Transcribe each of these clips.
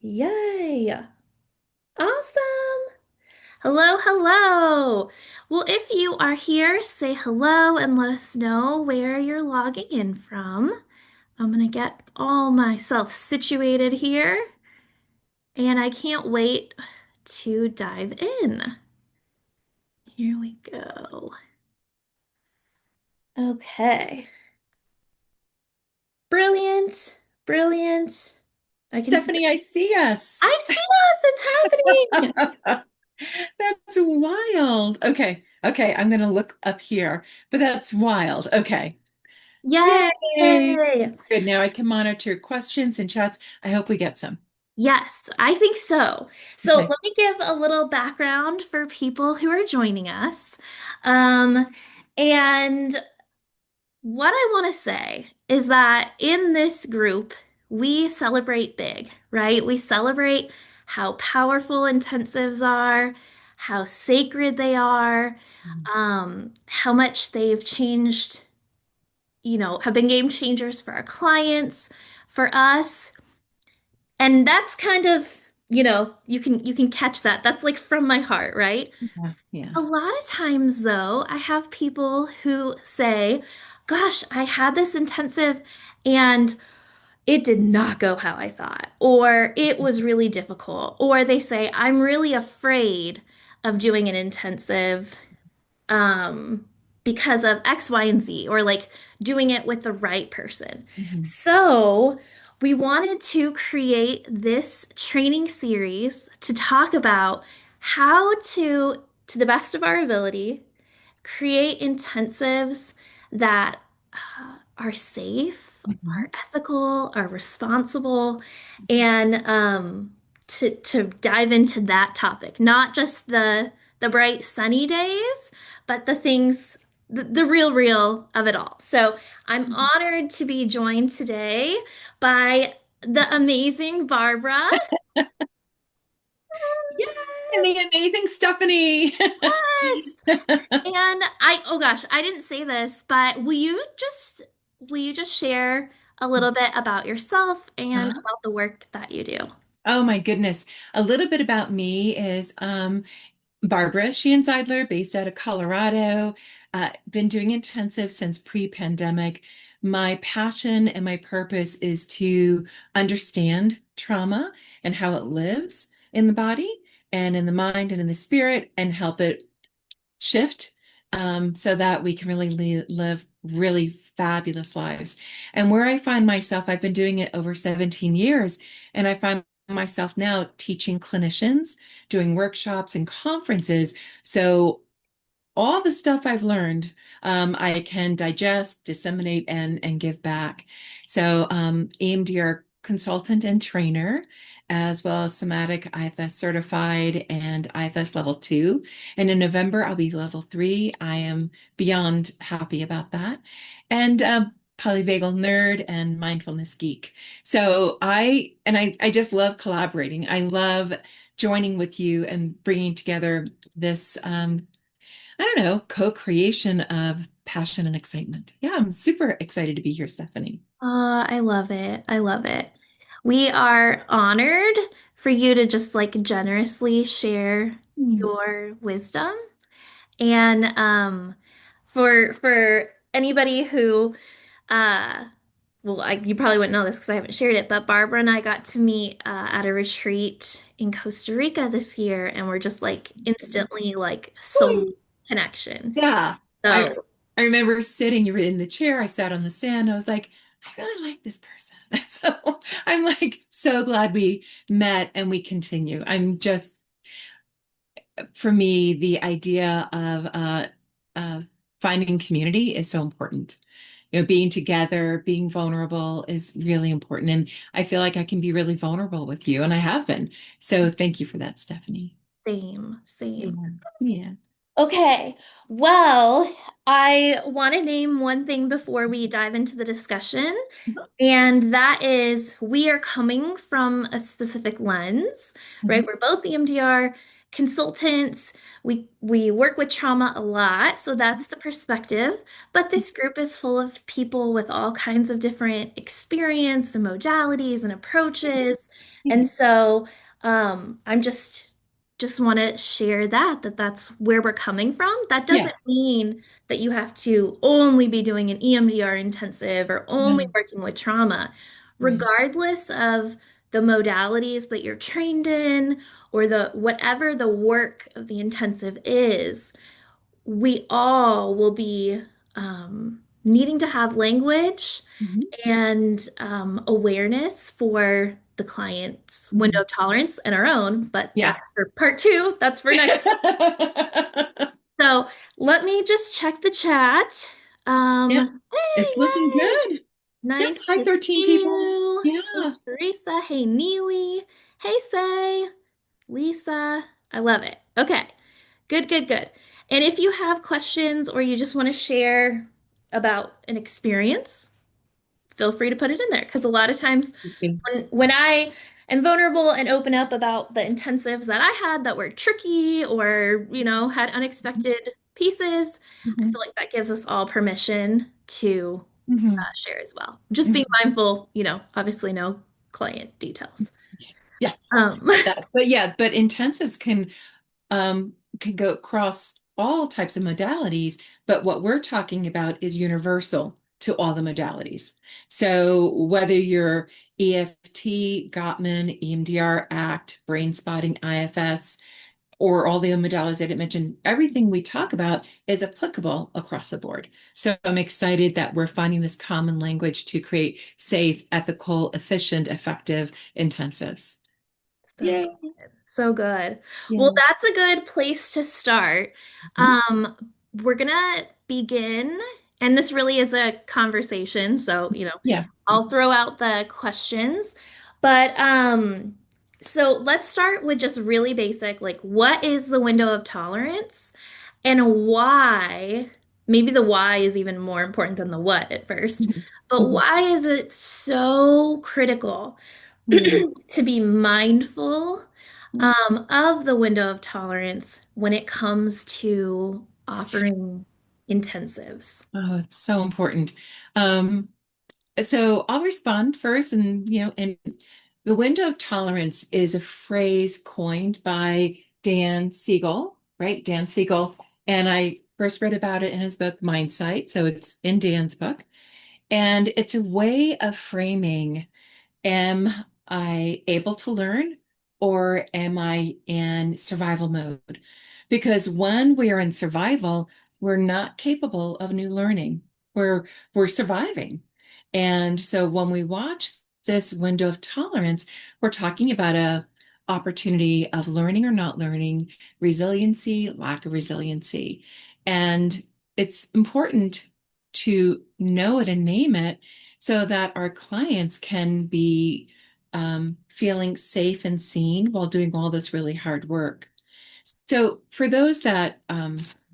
Yay. Awesome. Hello, hello. Well, if you are here, say hello and let us know where you're logging in from. I'm going to get all myself situated here, and I can't wait to dive in. Here we go. Okay. Brilliant. Brilliant. I can see Stephanie, I see us. I see us. It's happening. That's wild. Okay. Okay. I'm going to look up here, but that's wild. Okay. Yay. Yay. Good. Now I can monitor questions and chats. I hope we get some. Yes, I think so. So Okay. let me give a little background for people who are joining us. Um, and what I want to say is that in this group, we celebrate big, right? We celebrate how powerful intensives are, how sacred they are, how much they've changed, have been game changers for our clients, for us. And that's kind of, you can catch that. That's like from my heart, right? Yeah. Yeah. A lot of times though, I have people who say, "Gosh, I had this intensive and it did not go how I thought," or "It was really difficult," or they say, "I'm really afraid of doing an intensive um, because of X, Y, and Z, or like doing it with the right person." Mhm. So we wanted to create this training series to talk about how to the best of our ability, create intensives that are safe, Mhm. are ethical, are responsible, and to dive into that topic, not just the bright sunny days, but the things, the real of it all. So I'm honored to be joined today by the amazing Barbara. And Yes, the amazing Stephanie. yes. And oh gosh, I didn't say this, but will you just share a little bit about yourself and Huh? about the work that you do? Oh my goodness. A little bit about me is Barbara Sheehan-Zeidler, based out of Colorado. Been doing intensive since pre-pandemic. My passion and my purpose is to understand trauma and how it lives in the body and in the mind and in the spirit and help it shift so that we can really live really fabulous lives. And where I find myself, I've been doing it over 17 years, and I find myself now teaching clinicians, doing workshops and conferences. So all the stuff I've learned, I can digest, disseminate, and give back. So EMDR consultant and trainer, as well as somatic IFS certified and IFS level 2. And in November, I'll be level 3. I am beyond happy about that. And polyvagal nerd and mindfulness geek. So I just love collaborating. I love joining with you and bringing together this I don't know, co-creation of passion and excitement. Yeah, I'm super excited to be here, Stephanie. I love it. I love it. We are honored for you to just like generously share Mm. your wisdom. And for anybody who uh well, you probably wouldn't know this because I haven't shared it, but Barbara and I got to meet at a retreat in Costa Rica this year, and we're just like instantly like soul Woo! connection. Yeah, I So, I remember sitting, you were in the chair, I sat on the sand, I was like, I really like this person. So I'm like so glad we met and we continue. I'm just for me, the idea of finding community is so important. You know, being together, being vulnerable is really important. And I feel like I can be really vulnerable with you, and I have been. So thank you for that, Stephanie. same, Yeah. same. Yeah. Okay, well, I want to name one thing before we dive into the discussion, and that is we are coming from a specific lens, right? Mhm. We're both EMDR consultants. We work with trauma a lot, so that's the perspective. But this group is full of people with all kinds of different experience and modalities and approaches. Yeah. And so I'm just want to share that that's where we're coming from. That Yeah. doesn't mean that you have to only be doing an EMDR intensive or only No. working with trauma. Right. Regardless of the modalities that you're trained in or the whatever the work of the intensive is, we all will be needing to have language Mhm. and awareness for the client's window Mhm. of tolerance and our own, but Yeah. that's for part two. That's for next. So let me just check the chat. Yeah. Hey, It's looking yay! good. Yep. Nice Hi, to 13 see people. you. Hey, Yeah. Teresa. Hey, Neely. Hey, Say. Lisa. I love it. Okay. Good, good, good. And if you have questions or you just want to share about an experience, feel free to put it in there. Because a lot of times when I am vulnerable and open up about the intensives that I had that were tricky or, had unexpected pieces, I Mhm. feel like that gives us all permission to Mhm. share as well. Just being Mhm. mindful, obviously no client details. Yeah. Um, But intensives can go across all types of modalities, but what we're talking about is universal to all the modalities. So whether you're EFT, Gottman, EMDR, ACT, brain spotting, IFS, or all the modalities I didn't mention, everything we talk about is applicable across the board. So I'm excited that we're finding this common language to create safe, ethical, efficient, effective intensives. So Yay. good. So good. Well, Yeah. that's a good place to start. Mhm. Um, we're gonna begin, and this really is a conversation, so, Yeah. I'll throw out the questions. But so let's start with just really basic, like what is the window of tolerance and why? Maybe the why is even more important than the what at first, Mhm. but Mhm. why is it so critical Mhm. to be mindful of the window of tolerance when it comes to offering intensives? Oh, it's so important. Um, so I'll respond first, and the window of tolerance is a phrase coined by Dan Siegel, right? Dan Siegel. And I first read about it in his book, Mindsight. So it's in Dan's book. And it's a way of framing, am I able to learn or am I in survival mode? Because when we are in survival, we're not capable of new learning. We're we're surviving. And so when we watch this window of tolerance, we're talking about a opportunity of learning or not learning, resiliency, lack of resiliency. And it's important to know it and name it so that our clients can be feeling safe and seen while doing all this really hard work. So, for those that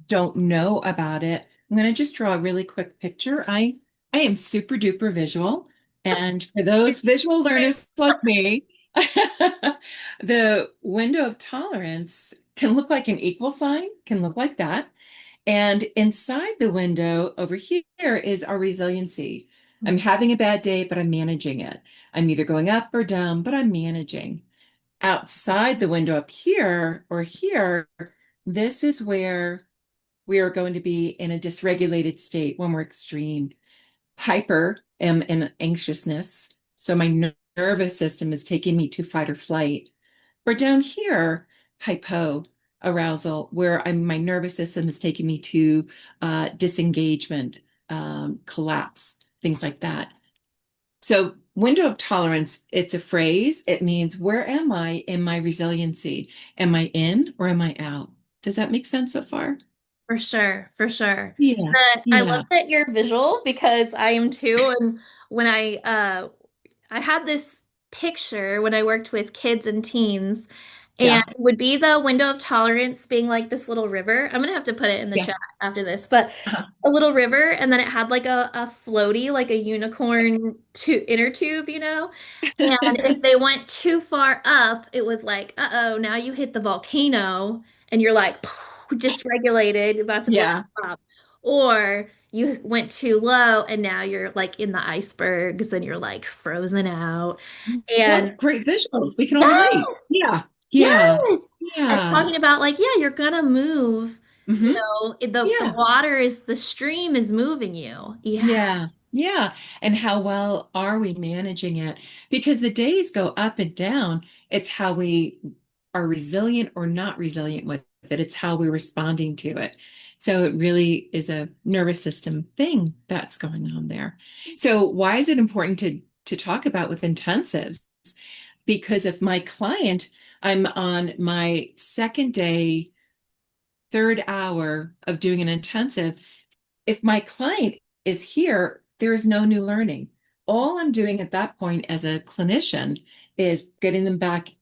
don't know about it, I'm going to just draw a really quick picture. I am super duper visual, and for those visual learners like me, the window of tolerance can look like an equal sign, can look like that. And inside the window over here is our resiliency. I'm having a bad day, but I'm managing it. I'm either going up or down, but I'm managing. Outside the window up here or here, this is where we are going to be in a dysregulated state when we're extreme. Hyper am in anxiousness. So my nervous system is taking me to fight or flight. Or down here, hypo arousal, where my nervous system is taking me to disengagement, collapse, things like that. So, window of tolerance, it's a phrase. It means where am I in my resiliency? Am I in or am I out? Does that make sense so far? For sure, for sure. Yeah, I love yeah. that you're visual because I am too. And when I had this picture when I worked with kids and teens, And Yeah. it would be the window of tolerance being like this little river. I'm gonna have to put it in the Yeah. chat after this, but Uh-huh. a little river, and then it had like a floaty, like a unicorn inner tube, you know? And if they went too far up, it was like, uh-oh, now you hit the volcano and you're like dysregulated, about to blow Yeah. up. Or you went too low and now you're like in the icebergs and you're like frozen out. And What great visuals. We can all relate. yes, Yeah. Yeah. yes. And Yeah. talking about like, yeah, you're gonna move, you Hmm. know, the Yeah. water is the stream is moving you. Yeah. Yeah. Yeah. And how well are we managing it? Because the days go up and down. It's how we are resilient or not resilient with it. It's how we're responding to it. So it really is a nervous system thing that's going on there. So why is it important to talk about with intensives? Because if my client, I'm on my second day, third hour of doing an intensive, if my client is here, there is no new learning. All I'm doing at that point as a clinician is getting them back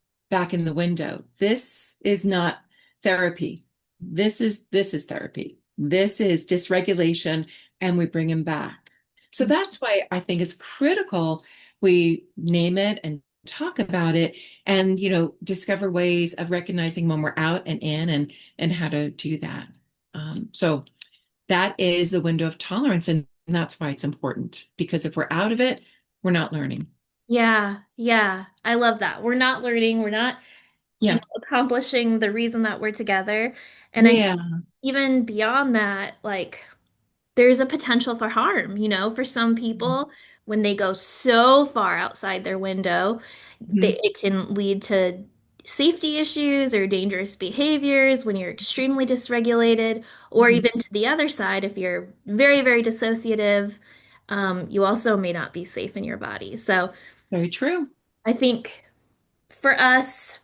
in the window. This is not therapy. This is therapy. This is dysregulation, and we bring them back. So that's why I think it's critical we name it and talk about it and discover ways of recognizing when we're out and in and how to do that. So that is the window of tolerance. And that's why it's important because if we're out of it, we're not learning. Yeah, yeah. I love that. We're not learning, we're not, Yeah. accomplishing the reason that we're together. And I think Yeah. even beyond that, like there's a potential for harm, for some people when they go so far outside their window, Mhm. it can lead to safety issues or dangerous behaviors when you're extremely dysregulated, or Mhm. even to the other side, if you're very, very dissociative, you also may not be safe in your body. So Very true. I think for us,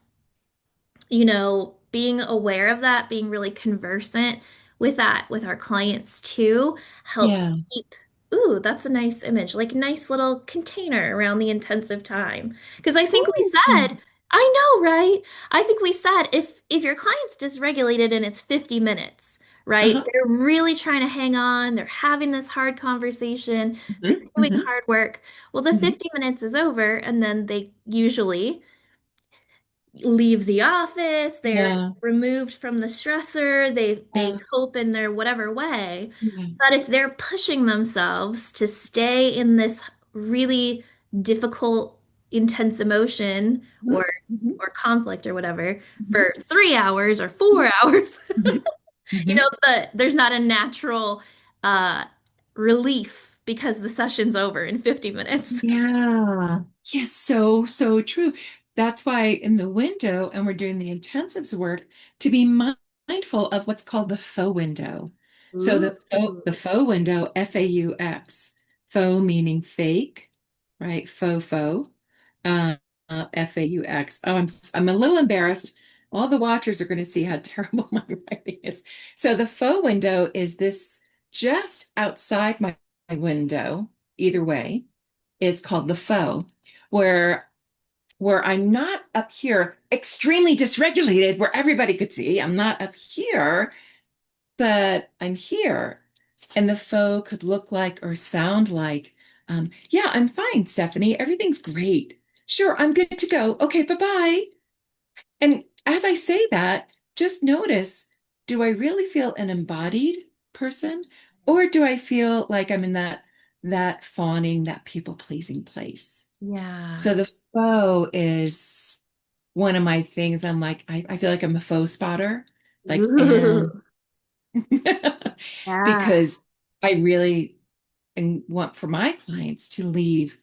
being aware of that, being really conversant with that with our clients too, helps Yeah. keep, ooh, that's a nice image, like nice little container around the intensive time. Because I think we Ooh. said, I know, right? I think we said if your client's dysregulated and it's 50 minutes, right? Uh-huh. They're really trying to hang on, they're having this hard conversation, Hmm. doing Hmm. hard work. Well, the Hmm. 50 minutes is over, and then they usually leave the office, they're Yeah. removed from the stressor, they Yeah. cope in their whatever way. Yeah. But if they're pushing themselves to stay in this really difficult, intense emotion Mhm. or Mhm. conflict or whatever Mhm. for 3 hours or 4 hours, Mhm. Mhm. there's not a natural uh relief because the session's over in 50 minutes. Yeah. Yes, so true. That's why in the window, and we're doing the intensives work, to be mindful of what's called the faux window. So Ooh. the faux window, F-A-U-X, faux meaning fake, right? Faux. Uh, F-A-U-X. Oh, I'm a little embarrassed. All the watchers are going to see how terrible my writing is. So the faux window is this just outside my window, either way is called the faux, where I'm not up here extremely dysregulated where everybody could see. I'm not up here, but I'm here. And the faux could look like or sound like, yeah, I'm fine, Stephanie. Everything's great. Sure, I'm good to go. Okay, bye-bye. And as I say that, just notice, do I really feel an embodied person? Or do I feel like I'm in that fawning, that people-pleasing place? Yeah. So the faux is one of my things. I'm like, I feel like I'm a faux spotter. Like, and Ooh. Yeah. because I really and want for my clients to leave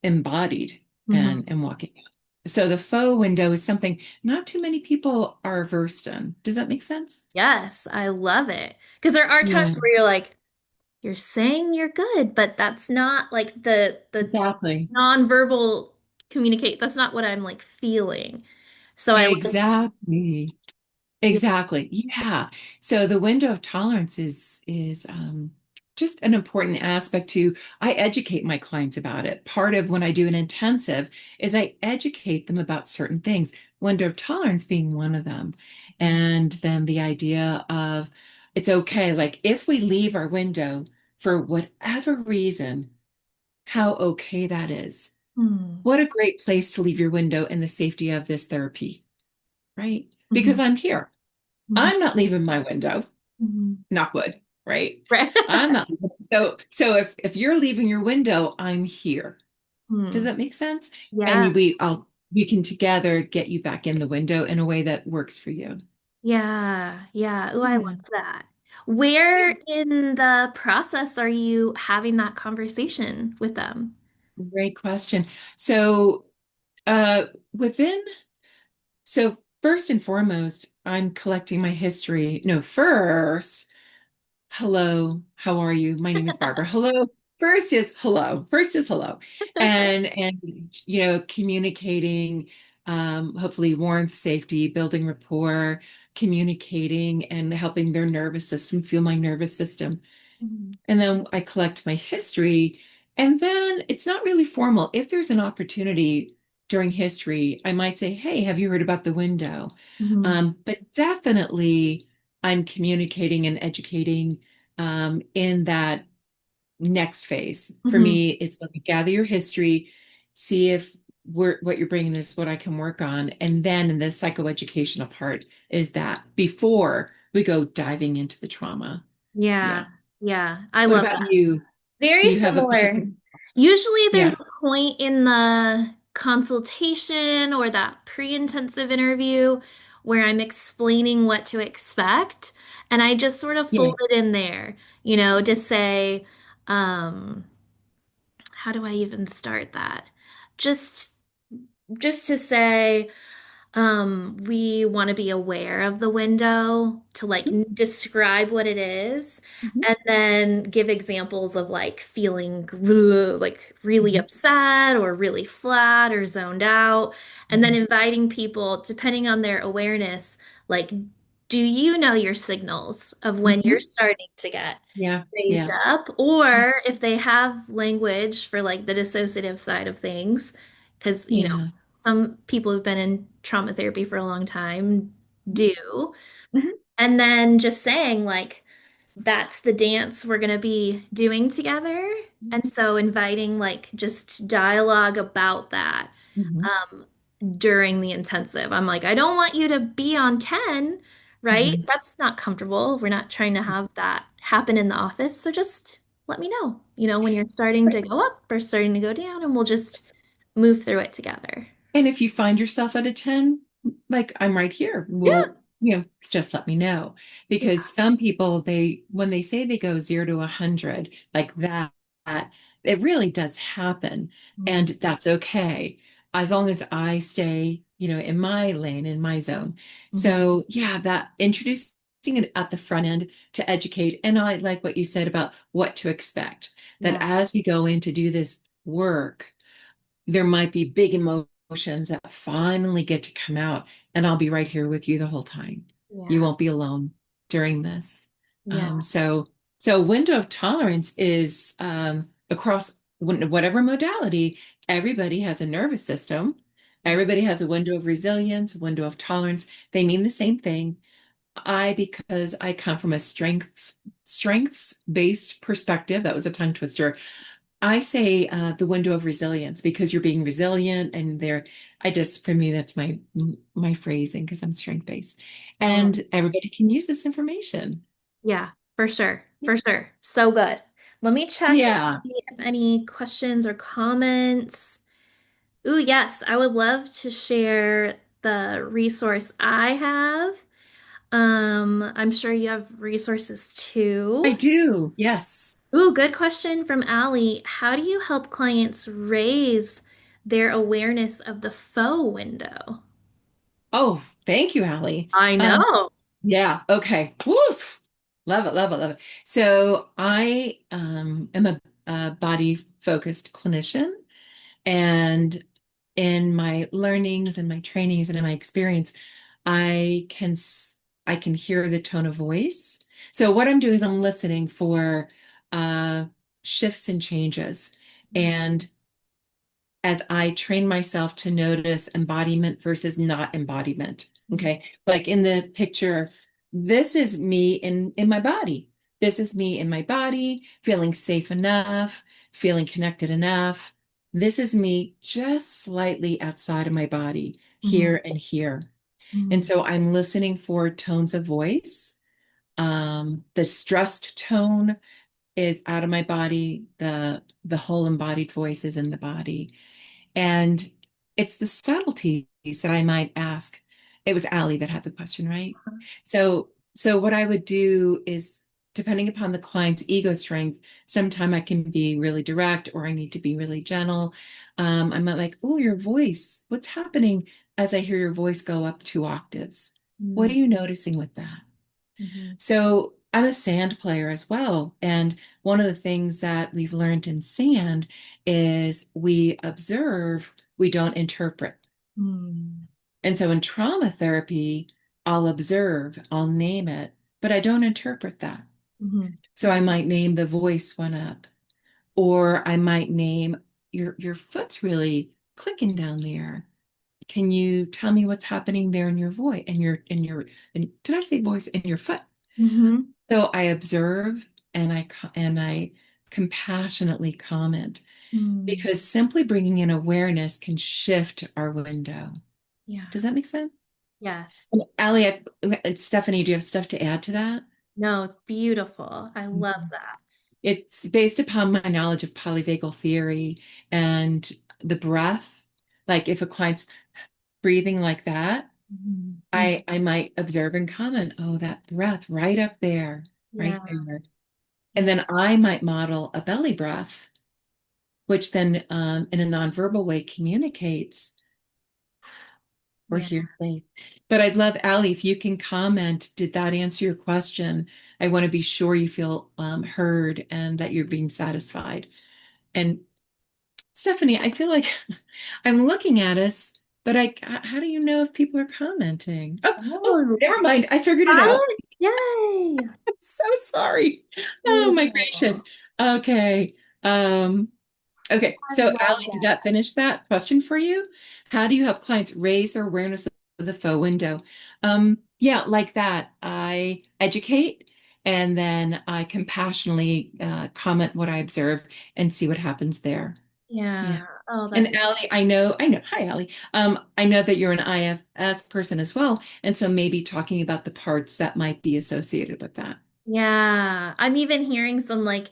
embodied Mhm. and walking out. So the faux window is something not too many people are versed in. Does that make sense? Yes, I love it. Because there are times Yeah, where you're like, you're saying you're good, but that's not like the exactly. nonverbal communicate. That's not what I'm like feeling. So I like, Exactly. yeah. Exactly. Yeah. So the window of tolerance is just an important aspect to, I educate my clients about it. Part of when I do an intensive is I educate them about certain things, window of tolerance being one of them. And then the idea of it's okay, like if we leave our window for whatever reason, how okay that is. Hmm. What a great place to leave your window in the safety of this therapy, right? Because Mhm. I'm here. Mhm. I'm not leaving my window, Mhm. knock wood, right? Right. I'm not. So if you're leaving your window, I'm here. Does Hmm. that make sense? And Yeah. we can together get you back in the window in a way that works for you. Yeah. Yeah. Oh, I love Yeah. that. Where Yeah. in the process are you having that conversation with them? Great question. So uh within so first and foremost, I'm collecting my history. No, first, hello, how are you? My name is Barbara. Hello. First is hello. First is hello. And communicating, hopefully warmth, safety, building rapport, communicating and helping their nervous system feel my nervous system. Mhm. And then I collect my history. And then it's not really formal. If there's an opportunity during history, I might say, hey, have you heard about the window? Mhm. But definitely I'm communicating and educating in that next phase. For Mhm. me, it's like gather your history, see if what you're bringing is what I can work on. And then in the psychoeducational part is that before we go diving into the trauma. Yeah. Yeah. Yeah. I What love about that. you? Do Very you have a similar. particular? Usually there's Yeah, a point in the consultation or that pre-intensive interview where I'm explaining what to expect. And I just sort of yeah. fold it in there, to say, um, how do I even start that? Just just to say, we want to be aware of the window to like describe what it is, Mhm, and then give examples of like feeling like really mhm, upset or really flat or zoned out, and then mhm, inviting people, depending on their awareness, like, do you know your signals of when you're mhm. starting to get Yeah, raised yeah, up, or if they have language for like the dissociative side of things, because yeah. some people who've been in trauma therapy for a long time do. Mhm, And then just saying, like, that's the dance we're going to be doing together. And so inviting, like, just dialogue about that mhm, um, during the intensive. I'm like, I don't want you to be on 10, right? mhm. That's not comfortable. We're not trying to have that happen in the office. So just let me know, when you're starting to go up or starting to go down, and we'll just move through it together. And if you find yourself at a 10, like I'm right here, Yeah. just let me know. Yeah. Because some people, when they say they go 0 to 100, like that, it really does happen. And Mm, that's okay. As long as I stay, in my lane, in my zone. mhm. So yeah, that introducing it at the front end to educate. And I like what you said about what to expect, that Yeah. as we go in to do this work, there might be big emotions that finally get to come out, and I'll be right here with you the whole time. You Yeah. won't be alone during this. Yeah. So window of tolerance is across whatever modality. Everybody has a nervous system. Yeah. Everybody has a window of resilience, window of tolerance. They mean the same thing. Because I come from a strengths based perspective, that was a tongue twister. I say the window of resilience because you're being resilient and for me, that's my phrasing because I'm strength based. I love And everybody can use this information. Yeah, for sure. For sure. So good. Let me check and Yeah, see if any questions or comments. Ooh, yes, I would love to share the resource I have. I'm sure you have resources I too. do. Yes. Ooh, good question from Allie. How do you help clients raise their awareness of the faux window? Oh, thank you, Allie. I know. Yeah. Okay. Woof. Love it. Love it. Love it. So I am a body focused clinician. And in my learnings and my trainings and in my experience, I can hear the tone of voice. So what I'm doing is I'm listening for uh, shifts and changes. And as I train myself to notice embodiment versus not embodiment. Mhm. Okay. Like in the picture, this is me in my body. This is me in my body, feeling safe enough, feeling connected enough. This is me just slightly outside of my body, Mhm. here and here. And Mhm. so I'm listening for tones of voice. The stressed tone is out of my body. The whole embodied voice is in the body. And it's the subtleties that I might ask. It was Allie that had the question, right? So what I would do is, depending upon the client's ego strength, sometime I can be really direct or I need to be really gentle. I'm not like, oh, your voice, what's happening as I hear your voice go up 2 octaves? What are Mhm. you noticing with that? Mhm. So I'm a sand player as well. And one of the things that we've learned in sand is we observe, we don't interpret. Mhm. And so in trauma therapy, I'll observe, I'll name it, but I don't interpret that. Mhm. So I might name the voice went up, or I might name your foot's really clicking down there. Can you tell me what's happening there in your voice and did I say voice in your foot? Mhm. So I observe and I compassionately comment Mhm. because simply bringing in awareness can shift our window. Yeah. Does that make sense? Yes. And Allie, and Stephanie, do you have stuff to add to that? No, it's beautiful. I love Mhm. that. It's based upon my knowledge of polyvagal theory and the breath. Like if a client's breathing like that, Mhm. Mhm. I might observe and comment, oh, that breath right up there, right Yeah. there. And Yeah. then I might model a belly breath, which then in a nonverbal way communicates or Yeah. hears things. But I'd love, Allie, if you can comment, did that answer your question? I want to be sure you feel heard and that you're being satisfied. And Stephanie, I feel like I'm looking at us, but how do you know if people are commenting? Oh, Oh, never mind. I figured it out. right. Yay. So sorry. Oh my gracious. Beautiful. Okay. Um, okay. I So love Allie, did that. that finish that question for you? How do you help clients raise their awareness of the faux window? Yeah, like that. I educate and then I compassionately comment what I observe and see what happens there. Yeah. Yeah. Oh, And that's Allie, hi Allie. I know that you're an IFS person as well, and so maybe talking about the parts that might be associated with that. yeah. I'm even hearing some like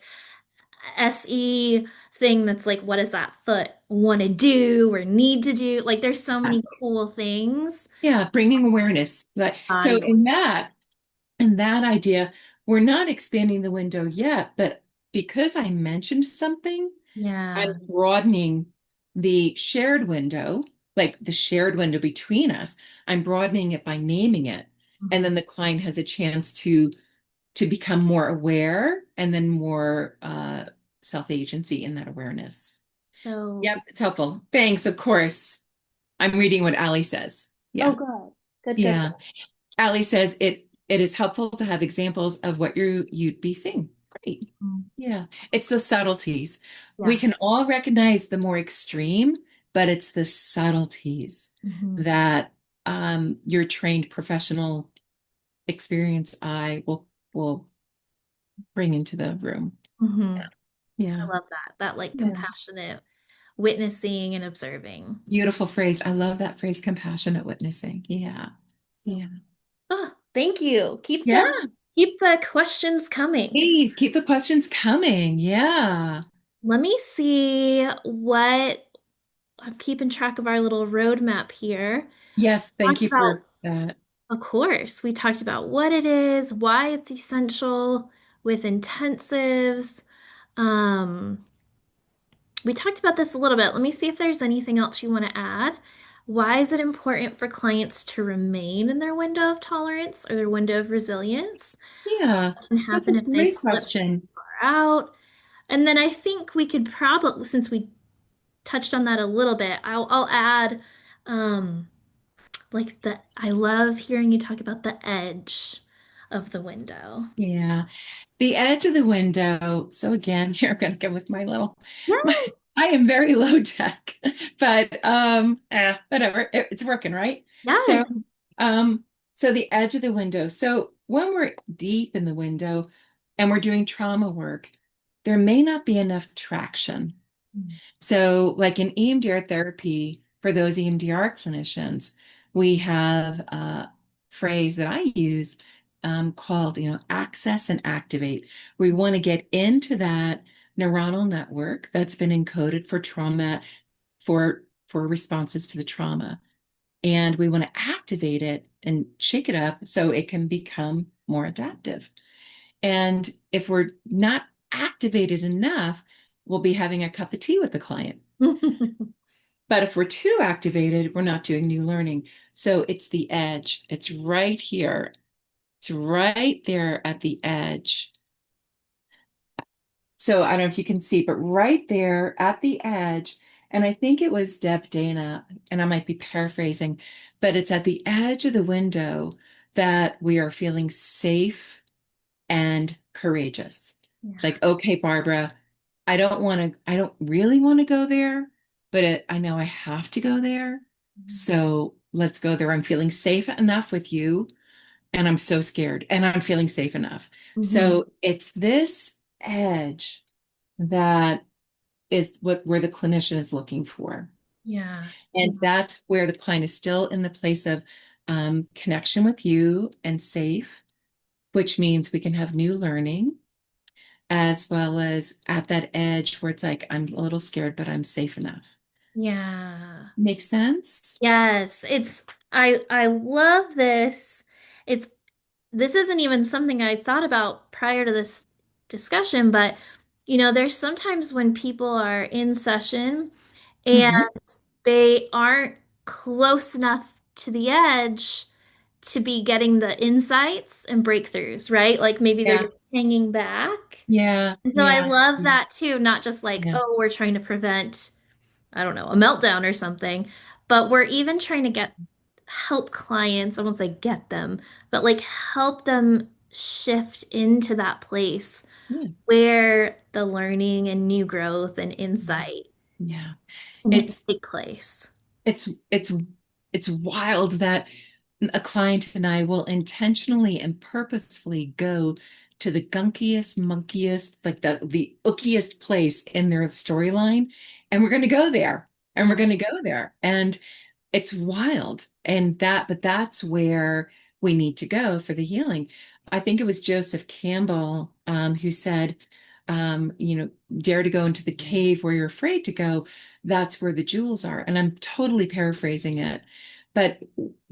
SE thing that's like, what does that foot want to do or need to do? Like, there's so many cool things. Yeah, bringing awareness. So Body. in that idea, we're not expanding the window yet, but because I mentioned something, I'm Yeah. broadening the shared window, like the shared window between us. I'm broadening it by naming it. And Mhm. then the client has a chance to become more aware and then more self-agency in that awareness. So, Yep, it's helpful. Thanks, of course. I'm reading what Ali says. oh, Yeah. good. Good, good, Yeah. Ali says it is helpful to have examples of what you'd be seeing. Great. good. Yeah. It's the subtleties. We Yeah. can all recognize the more extreme, but it's the subtleties Hmm. that your trained professional experience eye will bring into the room. Hmm. Yeah. I love that. That like Yeah. compassionate witnessing and observing. Beautiful phrase. I love that phrase, compassionate witnessing. Yeah. So, Yeah. oh, thank you. Yeah. Keep the questions coming. Please keep the questions coming. Yeah. Let me see what I'm keeping track of our little roadmap here. Yes. Thank Talked you about, for that. of course, we talked about what it is, why it's essential with intensives. Um, we talked about this a little bit. Let me see if there's anything else you want to add. Why is it important for clients to remain in their window of tolerance or their window of resilience? Yeah. What can That's a happen if they great slip too question. far out? And then I think we could probably, since we touched on that a little bit, I'll add like I love hearing you talk about the edge. of the window. Yeah. The edge of the window. So again, here I'm going to go with my little, Yeah. my, I am very low tech, but whatever. It's working, right? Yes. So, um, so the edge of the window. So when we're deep in the window and we're doing trauma work, there may not be enough traction. So, like in EMDR therapy, for those EMDR clinicians, we have a phrase that I use called, access and activate. We want to get into that neuronal network that's been encoded for trauma, for responses to the trauma, and we want to activate it and shake it up so it can become more adaptive. And if we're not activated enough, we'll be having a cup of tea with the client. But if we're too activated, we're not doing new learning. So it's the edge. It's right here. It's right there at the edge. So I don't know if you can see, but right there at the edge, and I think it was Deb Dana, and I might be paraphrasing, but it's at the edge of the window that we are feeling safe and courageous. Yeah. Like, okay, Barbara, I don't really want to go there, but I know I have to go there. So let's go there. I'm feeling safe enough with you, and I'm so scared, and I'm feeling safe enough. Mhm. So it's this edge that is where the clinician is looking for. Yeah. And that's where the client is still in the place of connection with you and safe, which means we can have new learning as well as at that edge where it's like, I'm a little scared, but I'm safe enough. Yeah. Makes sense? Yes, it's I love this. It's this isn't even something I thought about prior to this discussion, but there's sometimes when people are in session and Hmm. they aren't close enough to the edge to be getting the insights and breakthroughs, right? Like maybe they're Yeah. just hanging back. Yeah. And so I Yeah. love that too, not just like, Yeah. oh, we're trying to prevent, I don't know, a meltdown or something, but we're even trying to help clients, I won't say get them, but like help them shift into that place Yeah. where the learning and new growth and Yeah. insight Yeah. can It's take place. it's it's it's wild that a client and I will intentionally and purposefully go to the gunkiest, monkiest, like the ookiest place in their storyline, and we're going to go there, and we're Yeah. going to go there, and it's wild. But that's where we need to go for the healing. I think it was Joseph Campbell who said, dare to go into the cave where you're afraid to go. That's where the jewels are. And I'm totally paraphrasing it. But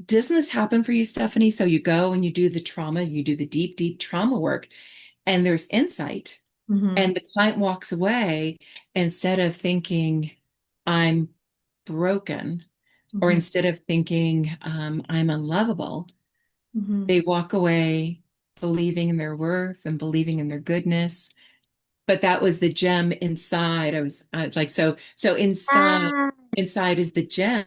doesn't this happen for you, Stephanie? So you go and you do the trauma, you do the deep, deep trauma work, and there's insight. Hmm. And the client walks away instead of thinking, I'm broken, or Hmm. instead of thinking, I'm unlovable, Hmm. they walk away believing in their worth and believing in their goodness. But that was the gem inside. I was like, so Ah, inside is the gem,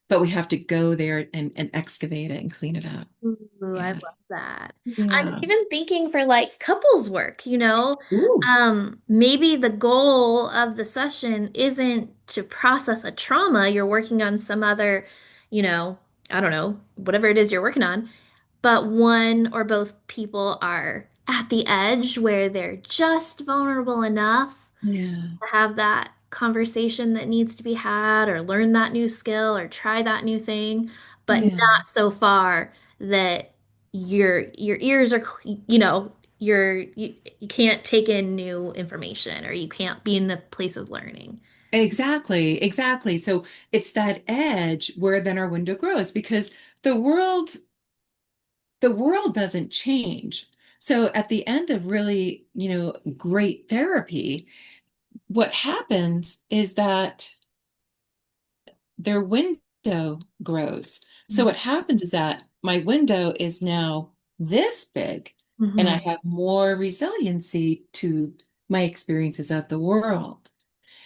but we have to go there and excavate it and clean it up. ooh, I Yeah. love that. I'm Yeah. even thinking for like couples work, Ooh. maybe the goal of the session isn't to process a trauma. You're working on some other, you know, I don't know, whatever it is you're working on, but one or both people are at the edge where they're just vulnerable enough Yeah. to have that conversation that needs to be had or learn that new skill or try that new thing, but Yeah. not so far that your ears are, you can't take in new information or you can't be in the place of learning. Exactly. Exactly. So it's that edge where then our window grows because the world the world doesn't change. So at the end of really, great therapy, what happens is that their window grows. So what happens is that my window is now this big, and I Mm-hmm. have more resiliency to my experiences of the world.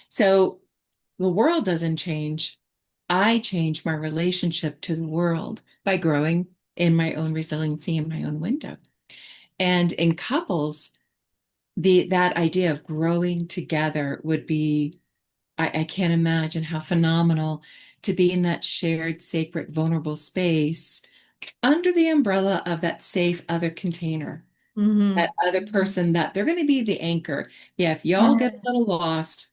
So the world doesn't change. I change my relationship to the world by growing in my own resiliency in my own window. And in couples, the that idea of growing together would be, I can't imagine how phenomenal to be in that shared, sacred, vulnerable space under the umbrella of that safe other container, Mm-hmm. that other person that they're going to be the anchor. Yeah, if y'all get a Yeah. little lost,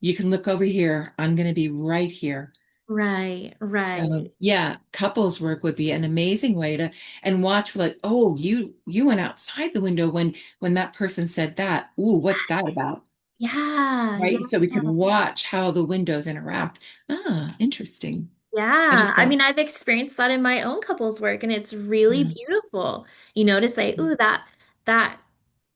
you can look over here. I'm going to be right here. Right, So right. yeah, couples work would be an amazing way to and watch like, oh, you went outside the window when that person said that. Ooh, what's that about? Yeah, yeah. Right? So we could watch how the windows interact. Ah, interesting. I Yeah. just I thought, mean, I've experienced that in my own couples work and it's really yeah, beautiful, to say, ooh, that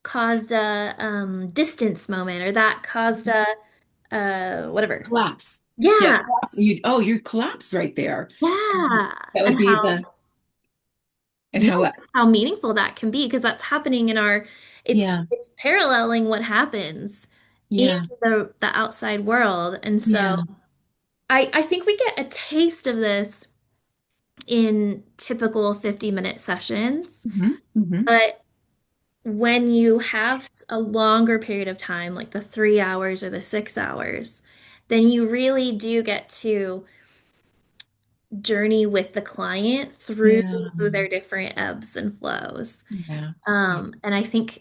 caused a distance moment or that caused a whatever. collapse. Yeah, Yeah. collapse. You collapse right there. And Yeah. that would And be how, and yeah, how what? just how meaningful that can be because that's happening in our Yeah, it's paralleling what happens in yeah, the outside world. And so yeah. I think we get a taste of this in typical 50-minute sessions. Hmm. But when you have a longer period of time, like the 3 hours or the 6 hours, then you really do get to journey with the client through Yeah, their different ebbs and flows. yeah, yeah. I think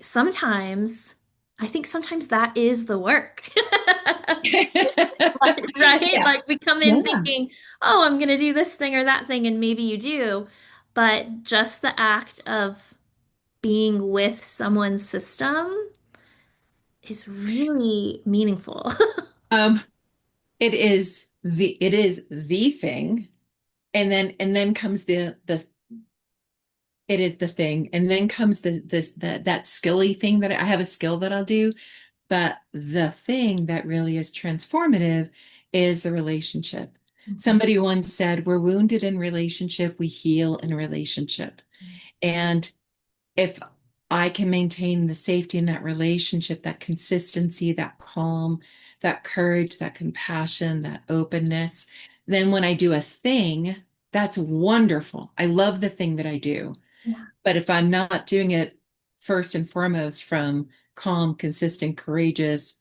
sometimes that is the work. Right? Yeah, Like we come in yeah. thinking, oh, I'm going to do this thing or that thing, and maybe you do. But just the act of being with someone's system is really meaningful. Um, it is the thing, and then comes the it is the thing, and then comes that skilly thing that I have a skill that I'll do, but the thing that really is transformative is the relationship. Mhm. Somebody once said, "We're wounded in relationship, we heal in relationship." And if I can maintain the safety in that relationship, that consistency, that calm, that courage, that compassion, that openness, then when I do a thing, that's wonderful. I love the thing that I do. Yeah. But if I'm not doing it first and foremost from calm, consistent, courageous,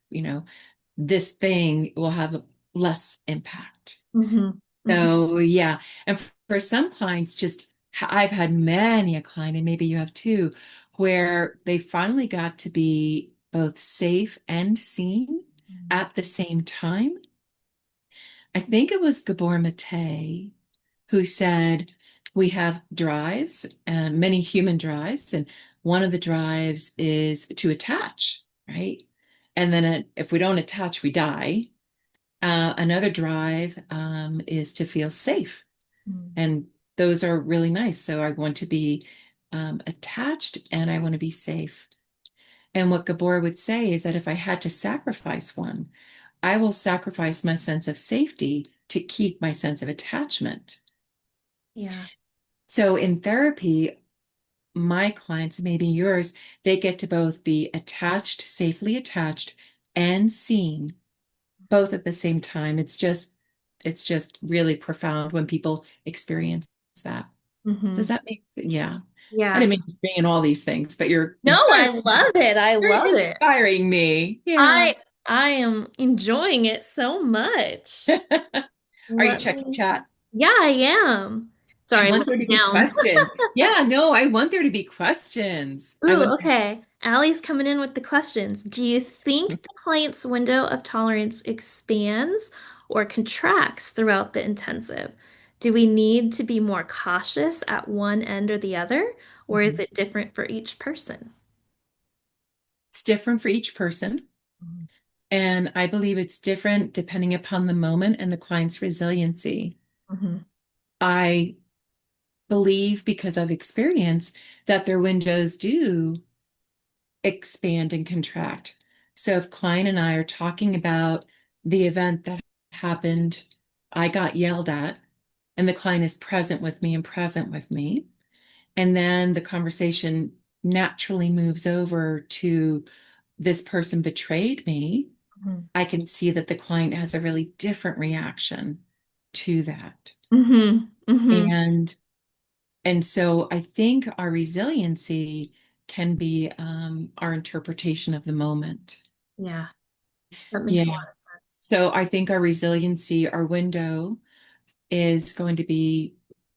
this thing will have less impact. Hmm. Hmm. So yeah, and for some clients, just I've had many a client, and maybe you have too, where they finally got to be both safe and seen at the same time. I think it was Gabor Mate who said we have drives, many human drives, and one of the drives is to attach, right? And then if we don't attach, we die. Another drive is to feel safe. And those are really nice. So I want to be attached and I want to be safe. And what Gabor would say is that if I had to sacrifice one, I will sacrifice my sense of safety to keep my sense of attachment. Yeah. So in therapy, my clients, maybe yours, they get to both be attached, safely attached, and seen both at the same time. It's just really profound when people experience that. Does Hmm. that make yeah. I didn't Yeah. mean to bring in all these things, but No, I love it. I you're love it. inspiring me. Yeah. I I am enjoying it so much. Are you Let checking me. chat? Yeah, I am. I Sorry, I want there looked to be down. questions. Yeah, no, I want there to be questions. I Ooh, want okay. Allie's coming in with the questions. Do you think the client's window of tolerance expands or contracts throughout the intensive? Do we need to be more cautious at one end or the other, or is Mhm. it different for each person? It's different for each person. And I believe it's different depending upon the moment and the client's resiliency. Mm-hmm. I believe because I've experienced that their windows do expand and contract. So if client and I are talking about the event that happened, I got yelled at, and the client is present with me and present with me. And then the conversation naturally moves over to this person betrayed me. I can see that the client has a really different reaction to that. Mm-hmm. Mm-hmm. And And so I think our resiliency can be our interpretation of the moment. Yeah, that makes a Yeah. lot of sense. So I think our resiliency, our window is going to be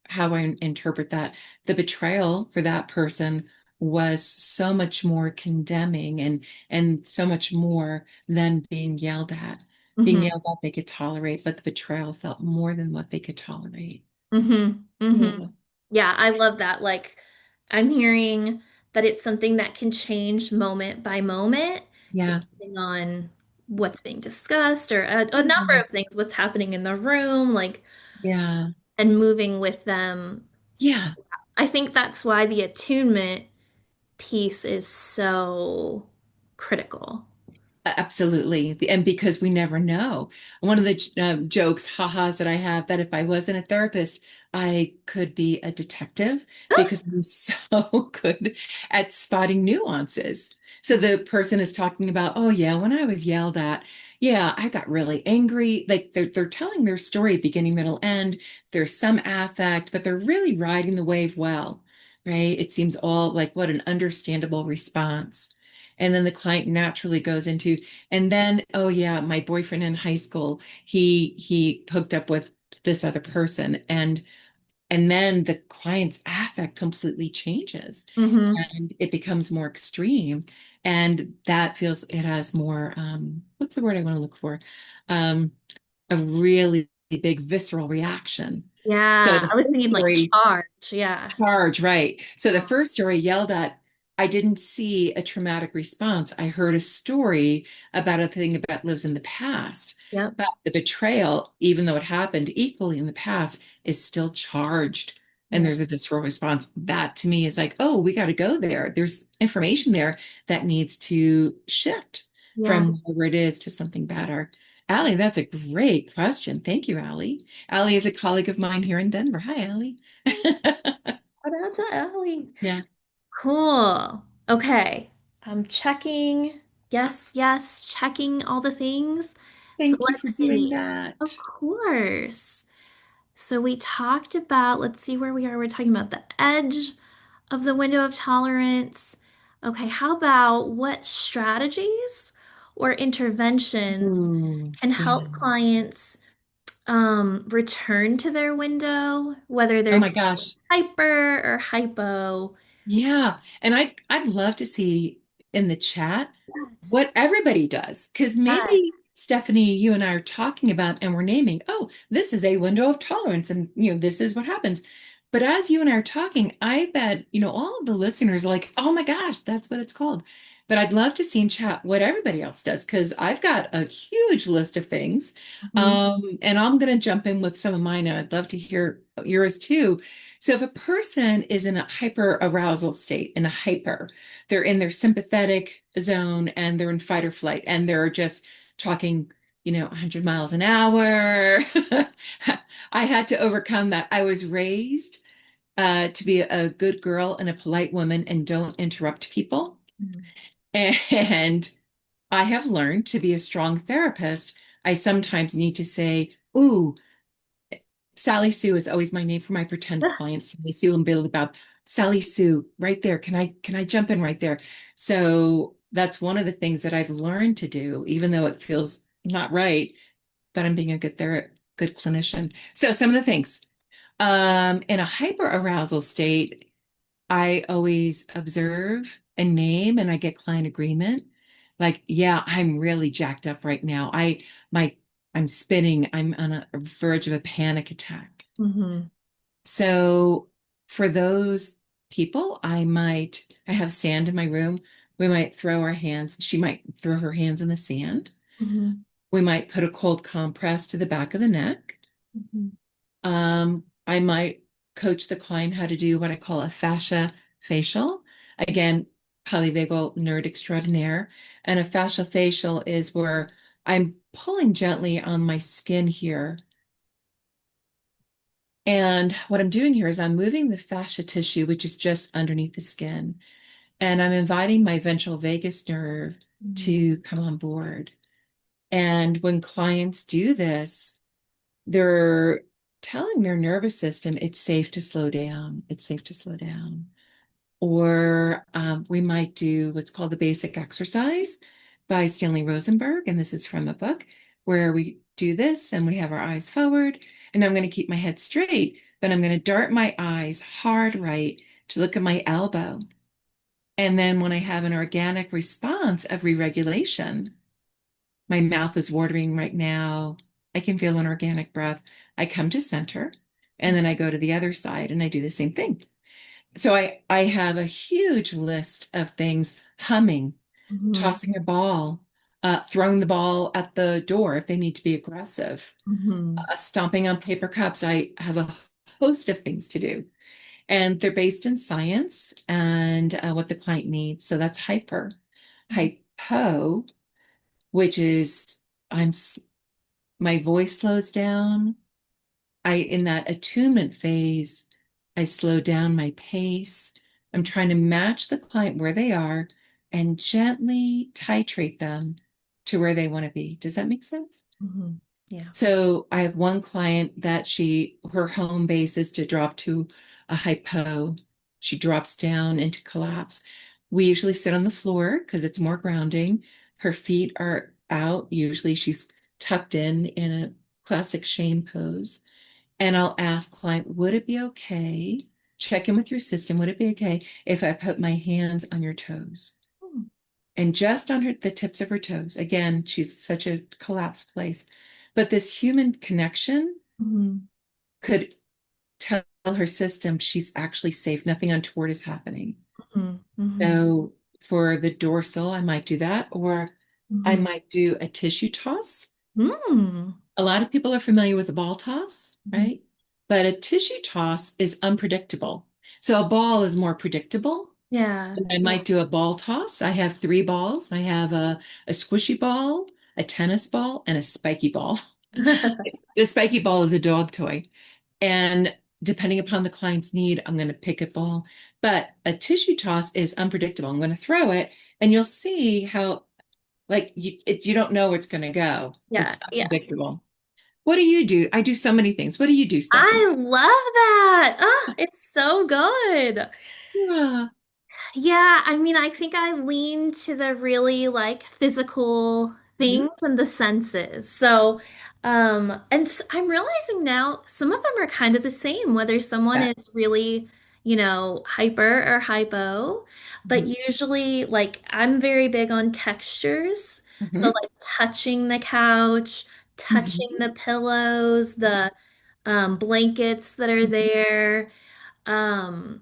how I interpret that. The betrayal for that person was so much more condemning and so much more than being yelled at. Being Hmm. yelled at they could tolerate, but the betrayal felt more than what they could tolerate. Hmm. Hmm. Yeah. Yeah, I love that. Like, I'm hearing that it's something that can change moment by moment, Yeah. depending on what's being discussed or a number Yeah. of things, what's happening in the room, like, Yeah. and moving with them. Yeah. I think that's why the attunement piece is so critical. Absolutely. And because we never know. One of the jokes, ha-has that I have that if I wasn't a therapist, I could be a detective because I'm so good at spotting nuances. So the person is talking about, oh yeah, when I was yelled at, yeah, I got really angry. Like they're telling their story beginning, middle, end. There's some affect, but they're really riding the wave well, right? It seems all like what an understandable response. And then the client naturally goes into, and then, oh yeah, my boyfriend in high school, he hooked up with this other person. And then the client's affect completely changes Hmm. and it becomes more extreme. And that feels it has more, what's the word I want to look for? Um, a really big visceral reaction. So Yeah, the I was first thinking like story charge. Yeah. charge, right. So the first story yelled at, I didn't see a traumatic response. I heard a story about a thing that lives in the past. Yep. But the betrayal, even though it happened equally in the past, is still charged. And Yeah. there's a visceral response. That to me is like, oh, we got to go there. There's information there that needs to shift Yeah. from where it is to something better. Allie, that's a great question. Thank you, Allie. Allie is a colleague of mine here in Denver. Hi, Allie. Shout out to Ellie. Yeah. Cool. Okay. I'm checking. Yes, yes, checking all the things. So Thank you for let's doing see. Of that. course. So we talked about, let's see where we are. We're talking about the edge of the window of tolerance. Okay, how about what strategies or interventions Ooh, can yeah. help clients return to their window, whether Oh they're my gosh. hyper or hypo? Yeah. And I'd love to see in the chat what Yes. everybody does. Because Yes. maybe Stephanie, you and I are talking about and we're naming, oh, this is a window of tolerance and this is what happens. But as you and I are talking, I bet, all of the listeners are like, oh my gosh, that's what it's called. But I'd love to see in chat what everybody else does because I've got a huge list of things. Mhm. And I'm going to jump in with some of mine and I'd love to hear yours too. So if a person is in a hyper arousal state, in a hyper, they're in their sympathetic zone and they're in fight or flight and they're just talking, 100 miles an hour. I had to overcome that. I was raised to be a good girl and a polite woman and don't interrupt people. Mhm. And I have learned to be a strong therapist. I sometimes need to say, ooh, Sally Sue is always my name for my pretend clients. Sally Sue and Billy Bob. Sally Sue, right there. Can I jump in right there? So that's one of the things that I've learned to do, even though it feels not right, but I'm being a good clinician. So some of the things. In a hyper arousal state, I always observe and name and I get client agreement. Like, yeah, I'm really jacked up right now. My I'm spinning. I'm on a verge of a panic attack. Mhm. So for those people, I have sand in my room. We might throw our hands. She might throw her hands in the sand. Mhm. We might put a cold compress to the back of the neck. Mhm. I might coach the client how to do what I call a fascia facial. Again, polyvagal nerd extraordinaire. And a fascia facial is where I'm pulling gently on my skin here. And what I'm doing here is I'm moving the fascia tissue, which is just underneath the skin. And I'm inviting my ventral vagus nerve Mhm. to come on board. And when clients do this, they're telling their nervous system it's safe to slow down. It's safe to slow down. Or we might do what's called the basic exercise by Stanley Rosenberg. And this is from a book where we do this and we have our eyes forward. And I'm going to keep my head straight, but I'm going to dart my eyes hard right to look at my elbow. And then when I have an organic response of re-regulation, my mouth is watering right now. I can feel an organic breath. I come to center and then I go to the other side and I do the same thing. So I have a huge list of things, humming, Mhm. tossing a ball, throwing the ball at the door if they need to be aggressive, Mhm. stomping on paper cups. I have a host of things to do. And they're based in science and what the client needs. So that's hyper. Hypo, which is I'm my voice slows down. In that attunement phase, I slow down my pace. I'm trying to match the client where they are and gently titrate them to where they want to be. Does that make sense? Mhm. Yeah. So I have one client that her home base is to drop to a hypo. She drops down into collapse. We usually sit on the floor because it's more grounding. Her feet are out. Usually she's tucked in a classic shame pose. And I'll ask client, would it be okay? Check in with your system. Would it be okay if I put my hands on your toes? Mm. And just on the tips of her toes. Again, she's such a collapsed place. But this human connection Mhm. could tell her system she's actually safe. Nothing untoward is happening. Mhm. Mhm. So for the dorsal, I might do that, or I Mhm. might do a tissue toss. Mm. A lot of people are familiar with a ball toss, Mhm. right? But a tissue toss is unpredictable. So a ball is more predictable. Yeah. I Yeah. might do a ball toss. I have three balls. I have a squishy ball, a tennis ball, and a spiky ball. The spiky ball is a dog toy. And depending upon the client's need, I'm going to pick a ball. But a tissue toss is unpredictable. I'm going to throw it, and you'll see how, like, you don't know where it's going to go. Yeah. It's Yeah. unpredictable. What do you do? I do so many things. What do you do, Stephanie? I love that. Ah, it's so good. Yeah. Yeah, I mean, I think I lean to the really like physical Mhm. things and the senses. I'm realizing now some of them are kind of the same, whether someone Yeah. is really, hyper or hypo, but Mhm. usually like I'm very big on textures. So Mhm. like touching the couch, touching Mhm. the pillows, the blankets that are Mhm. there. Um,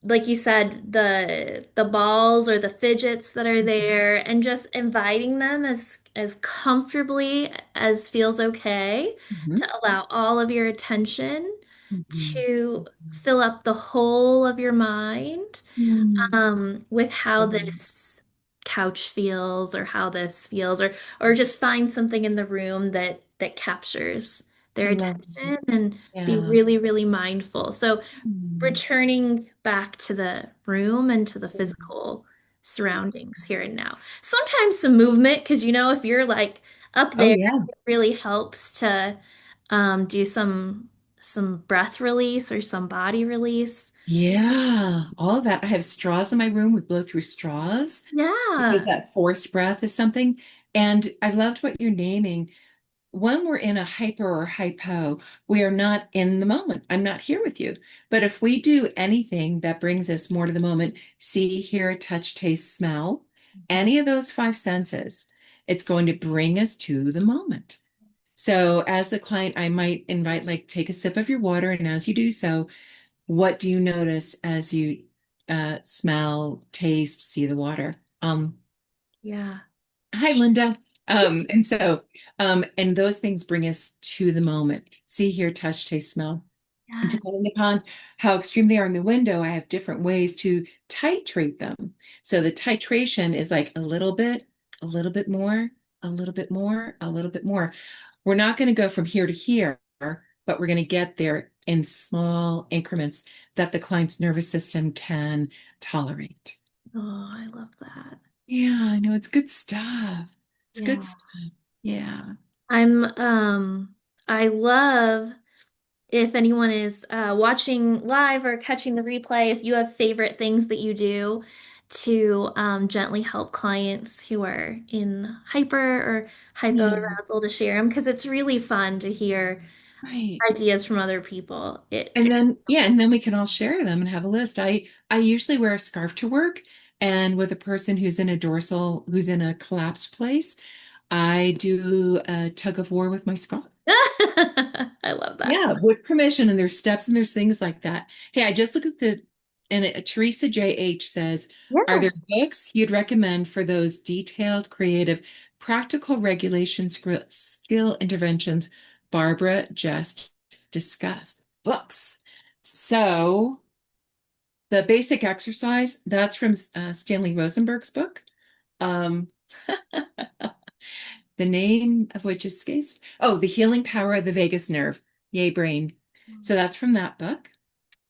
like you said, the balls or the fidgets that are there, and just inviting them as comfortably as feels okay to Mhm. allow all of your attention Mhm. to fill up the whole of your mind Mhm. with how Mhm. this couch feels or how this feels or just find something in the room that captures I their love it. attention and be Yeah. really, really mindful. So Mhm. returning back to the room and to the Mhm. physical surroundings here and now. Sometimes some movement, because if you're like up Oh there, yeah. it really helps to do some breath release or some body release. Yeah. All of that. I have straws in my room. We blow through straws because Yeah. that forced breath is something. And I loved what you're naming. When we're in a hyper or hypo, we are not in the moment. I'm not here with you. But if we do anything that brings us more to the moment, see, hear, touch, taste, smell, any of those five senses, it's going to bring us to the moment. So as the client, I might invite, like, take a sip of your water. And as you do so, what do you notice as you smell, taste, see the water? Yeah. Hi, Linda. And those things bring us to the moment. See, hear, touch, taste, smell. And Yeah. depending upon how extreme they are in the window, I have different ways to titrate them. So the titration is like a little bit more, a little bit more, a little bit more. We're not going to go from here to here, but we're going to get there in small increments that the client's nervous system can tolerate. Oh, I love that. Yeah, I know it's good stuff. It's good Yeah. stuff. Yeah. I'm I love if anyone is watching live or catching the replay, if you have favorite things that you do to gently help clients who are in hyper or Yeah, hypoarousal to share them, because it's really fun to hear right. ideas from other people. And then yeah, and then we can all share them and have a list. I usually wear a scarf to work, and with a person who's in a collapsed place, I do a tug of war with my scarf. I love that. Yeah, with permission, and there's steps and there's things like that. Hey, I just looked at Teresa J.H. says, are Yeah. there books you'd recommend for those detailed, creative, practical regulation skill interventions Barbara just discussed? Books. So the basic exercise, that's from Stanley Rosenberg's book. Um, the name of which escapes. Oh, The Healing Power of the Vagus Nerve. Yay, brain. So that's from that book.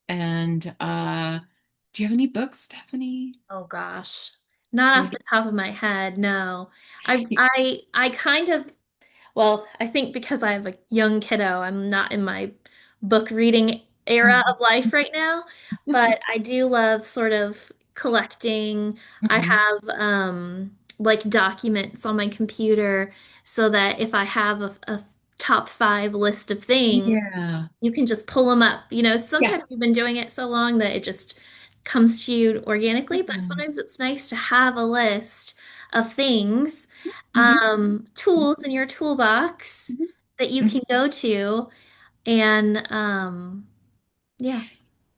And do you have any books, Stephanie? Oh gosh. Not off Maybe. the top of my head, no. I kind of, well, I think because I have a young kiddo, I'm not in my book reading era of life right now, but I do love sort of collecting. I Mhm. have like documents on my computer so that if I have a top five list of things, Yeah. you can just pull them up. Yeah. Sometimes you've been doing it so long that it just comes to you organically, but Mhm. sometimes it's nice to have a list of things, Mhm. tools in your toolbox Mhm. that you Mhm. can go to. And yeah.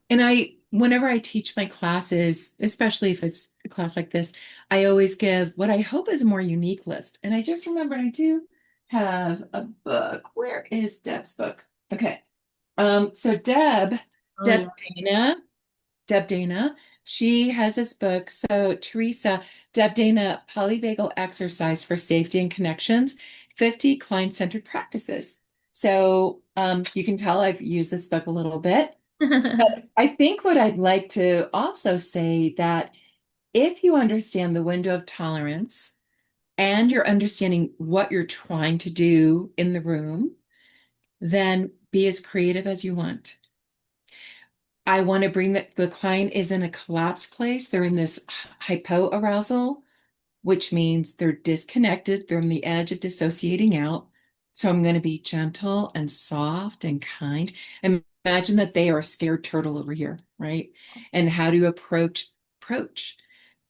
And whenever I teach my classes, especially if it's a class like this, I always give what I hope is a more unique list. And I just remembered I do have a book. Where is Deb's book? Okay. So Oh, Deb yeah. Dana, Deb Dana, she has this book. So Teresa, Deb Dana, Polyvagal Exercise for Safety and Connections, 50 Client-Centered Practices. So you can tell I've used this book a little bit. But I think what I'd like to also say that if you understand the window of tolerance and you're understanding what you're trying to do in the room, then be as creative as you want. I want to bring that the client is in a collapsed place. They're in this hypoarousal, which means they're disconnected. They're on the edge of dissociating out. So I'm going to be gentle and soft and kind. Imagine that they are a scared turtle over here, right? And how do you approach?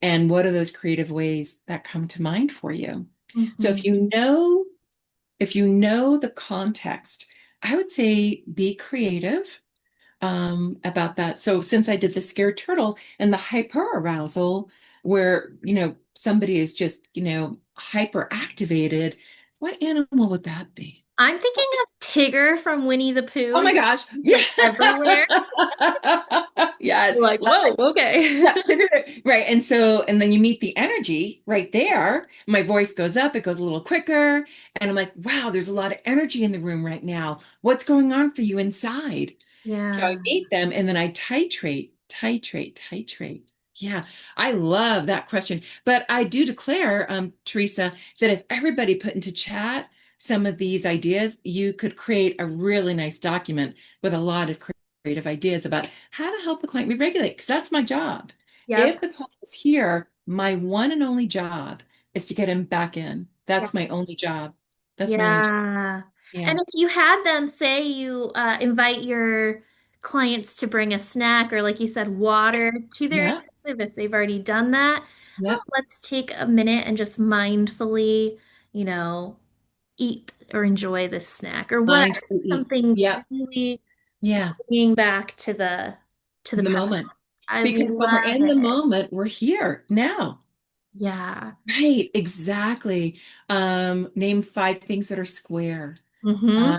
And what are those creative ways that come to mind for you? So Mhm. if you know the context, I would say be creative about that. So since I did the scared turtle and the hyperarousal, where, somebody is just, hyper activated, what animal would that be? I'm thinking of Tigger from Winnie the Oh Pooh. my He's gosh. Yeah. like everywhere. You're Yes. like, whoa, okay. Yeah. Right. And then you meet the energy right there. My voice goes up, it goes a little quicker. And I'm like, wow, there's a lot of energy in the room right now. What's going on for you inside? So I Yeah. meet them and then I titrate. Yeah, I love that question. But I do declare, Teresa, that if everybody put into chat some of these ideas, you could create a really nice document with a lot of creative ideas about how to help the client re-regulate, because that's my job. Yep. If the client is here, my one and only job is to get him back in. That's my only job. That's my only job. Yeah. Yeah. And if you had them, say you invite your clients to bring a snack or, like you said, water to their Yeah. intensive, if they've already done that, oh, Yep. let's take a minute and just mindfully, you know, eat or enjoy this snack or whatever. Mindful eat. Something Yep. really Yeah. bringing back to the In the present. moment. I Because when we're love in the it. moment, we're here now. Yeah. Right, exactly. Name five things that are square. Mm-hmm.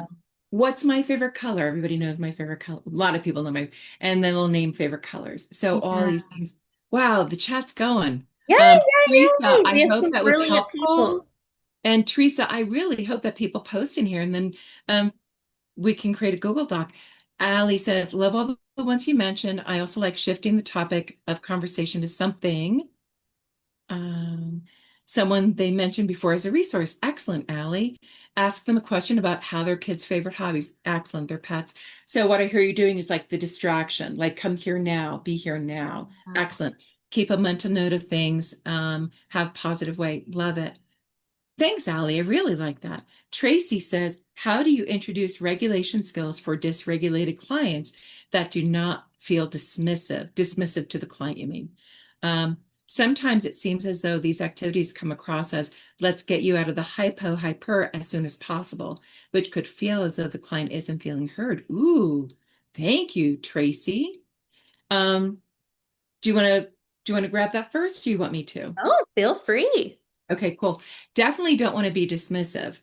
What's my favorite color? Everybody knows my favorite color. A lot of people know and then we'll name favorite colors. So all Yeah. these things. Wow, the chat's going. Yay, Teresa, yay, yay. We I have hope some that was brilliant helpful. people. And Teresa, I really hope that people post in here and then um, we can create a Google Doc. Ali says, love all the ones you mentioned. I also like shifting the topic of conversation to something. Um, Someone they mentioned before as a resource. Excellent, Allie. Ask them a question about how their kids' favorite hobbies. Excellent, their pets. So what I hear you doing is like the distraction, like come here now, be here now. Excellent. Keep a mental note of things. Have positive way. Love it. Thanks, Allie. I really like that. Tracy says, how do you introduce regulation skills for dysregulated clients that do not feel dismissive to the client, you mean? Um, Sometimes it seems as though these activities come across as, let's get you out of the hyper as soon as possible, which could feel as though the client isn't feeling heard. Ooh, thank you, Tracy. Um, do you want to do you want to grab that first? Do you want me to? Oh, feel free. Okay, cool. Definitely don't want to be dismissive.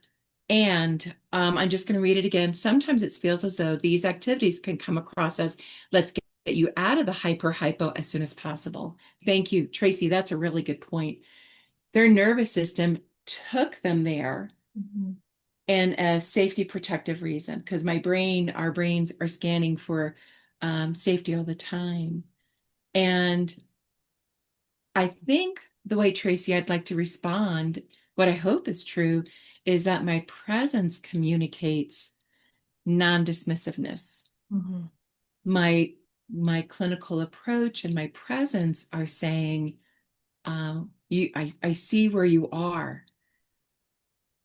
And I'm just going to read it again. Sometimes it feels as though these activities can come across as, let's get you out of the hypo as soon as possible. Thank you, Tracy. That's a really good point. Their nervous system took them there Mhm. in a safety protective reason, because our brains are scanning for safety all the time. And I think the way, Tracy, I'd like to respond, what I hope is true, is that my presence communicates non-dismissiveness. Mhm. My my clinical approach and my presence are saying, I see where you are.